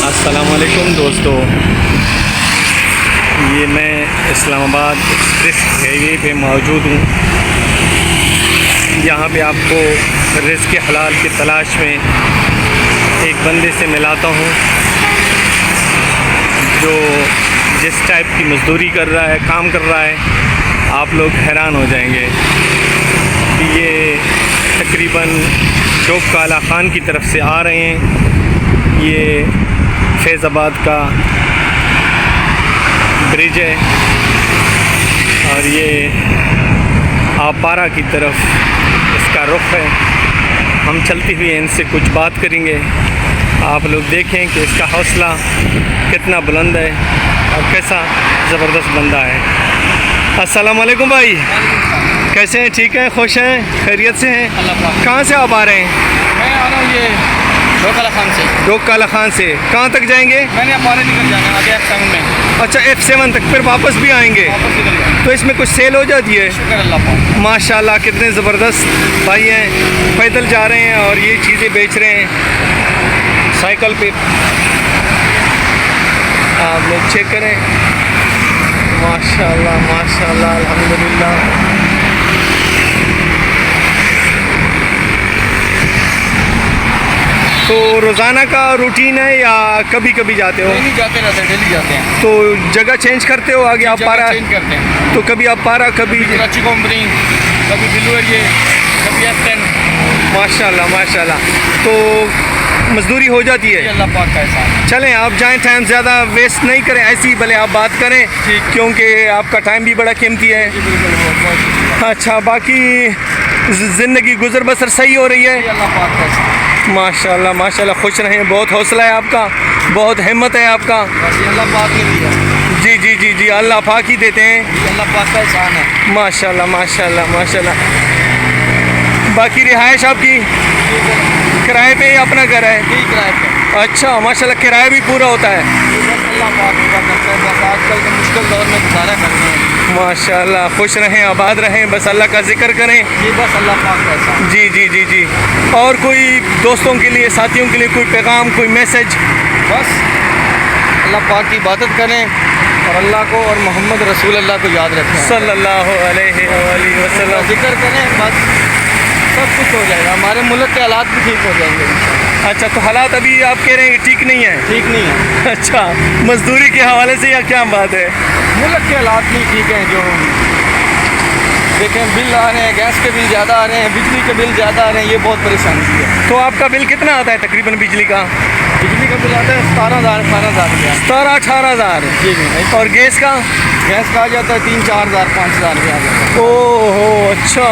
अस्सलामुअलैकुम दोस्तों, ये मैं इस्लामाबाद एक्सप्रेस हाईवे पे मौजूद हूँ। यहाँ पे आपको रिज़्क़ हलाल की तलाश में एक बंदे से मिलाता हूँ जो जिस टाइप की मज़दूरी कर रहा है, काम कर रहा है, आप लोग हैरान हो जाएंगे। ये तकरीबन चौक काला खान की तरफ से आ रहे हैं। ये फैज़ाबाद का ब्रिज है और ये आपारा की तरफ इसका रुख है। हम चलते हुए इनसे कुछ बात करेंगे। आप लोग देखें कि इसका हौसला कितना बुलंद है और कैसा ज़बरदस्त बंदा है। अस्सलाम वालेकुम भाई, कैसे हैं? ठीक हैं, खुश हैं, खैरियत से हैं? कहाँ से आप आ रहे हैं? मैं आ रहा हूँ ये चौक काला खान से। चौक काला खान से कहाँ तक जाएंगे? मैंने अब बारह निकल जाना है आगे F7 में। अच्छा, F7 तक, फिर वापस भी आएंगे? वापस निकल जाना। तो इसमें कुछ सेल हो जाती है? शुक्र अल्लाह पाक। माशाल्लाह, कितने ज़बरदस्त भाई हैं। पैदल जा रहे हैं और ये चीज़ें बेच रहे हैं साइकिल पे। आप लोग चेक करें, माशाल्लाह माशाल्लाह, अल्हम्दुलिल्लाह। तो रोज़ाना का रूटीन है या कभी कभी जाते हो? नहीं जाते रहते हैं, डेली जाते हैं। तो जगह चेंज करते हो? आगे आप पारा चेंज करते हैं। तो कभी आप पारा, कभी कराची कंपनी, कभी बिल्लू एरिए, कभी F10। माशाल्लाह माशाल्लाह। तो मजदूरी हो जाती ये है। अल्लाह पाक का एहसान। चलें, आप जाएं, टाइम ज़्यादा वेस्ट नहीं करें, ऐसे ही भले आप बात करें, ठीक। क्योंकि आपका टाइम भी बड़ा कीमती है। जी बिल्कुल, बहुत शुक्रिया। अच्छा, बाकी ज़िंदगी गुजर बसर सही हो रही ये है? अल्लाह पाक का एहसान। माशाल्लाह माशाल्लाह, खुश रहें। बहुत हौसला है आपका, बहुत हिम्मत है आपका। बस ये अल्लाह पाक ने दिया। जी जी जी जी, अल्लाह पाक ही देते हैं। ये अल्लाह पाक का एहसान है। माशाल्लाह माशाल्लाह माशाल्लाह। बाकी रिहाइश आपकी किराए पे ही अपना घर है? यही किराए पे। अच्छा माशाल्लाह, किराया भी पूरा होता है? बस अल्लाह पाक का करता है। बस आजकल के मुश्किल दौर में गुजारा करना है। माशाल्लाह, खुश रहें, आबाद रहें, बस अल्लाह का जिक्र करें। ये बस अल्लाह पाक का एहसान। जी जी जी जी। और कोई दोस्तों के लिए, साथियों के लिए कोई पैगाम, कोई मैसेज? बस अल्लाह पाक की इबादत करें और अल्लाह को और मोहम्मद रसूल अल्लाह को याद रखें। सल्लल्लाहु अलैहि वसल्लम। जिक्र करें, बस सब कुछ हो जाएगा। हमारे मुल्क के हालात भी ठीक हो जाएंगे। अच्छा, तो हालात अभी आप कह रहे हैं कि ठीक नहीं है? ठीक नहीं है। अच्छा, मजदूरी के हवाले से या क्या बात है? मुल्क के हालात नहीं ठीक हैं। जो देखें, बिल आ रहे हैं, गैस के बिल ज़्यादा आ रहे हैं, बिजली के बिल ज़्यादा आ रहे हैं, ये बहुत परेशानी है। तो आपका बिल कितना आता है तकरीबन बिजली का? बिजली का बिल आता है 17,000 18,000 रुपया। 17-18 हज़ार। जी जी। और गैस का? गैस का आ जाता है 3-4 हज़ार 5,000 रुपया आ जाता है। ओहो, अच्छा,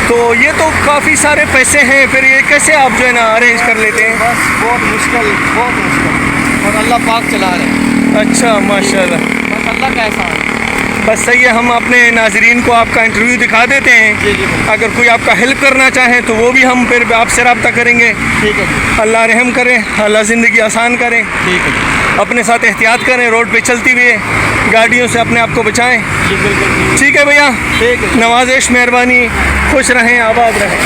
तो ये तो काफ़ी सारे पैसे हैं। फिर ये कैसे आप जो है ना अरेंज कर लेते हैं? बस बहुत मुश्किल, बहुत मुश्किल। और अल्लाह पाक चला रहे हैं। अच्छा माशाल्लाह, बस अल्लाह का एहसान है। बस सही है। हम अपने नाजरीन को आपका इंटरव्यू दिखा देते हैं। जी जी बिल्कुल। अगर कोई आपका हेल्प करना चाहे तो वो भी हम फिर आपसे रब्ता करेंगे। ठीक है जी। अल्लाह रहम करे, अल्लाह ज़िंदगी आसान करे। ठीक है जी। अपने साथ एहतियात करें, रोड पे चलते हुए गाड़ियों से अपने आप को बचाएं। जी बिल्कुल। ठीक है भैया, ठीक है। नवाज़िश, मेहरबानी, खुश रहें, आबाद रहें।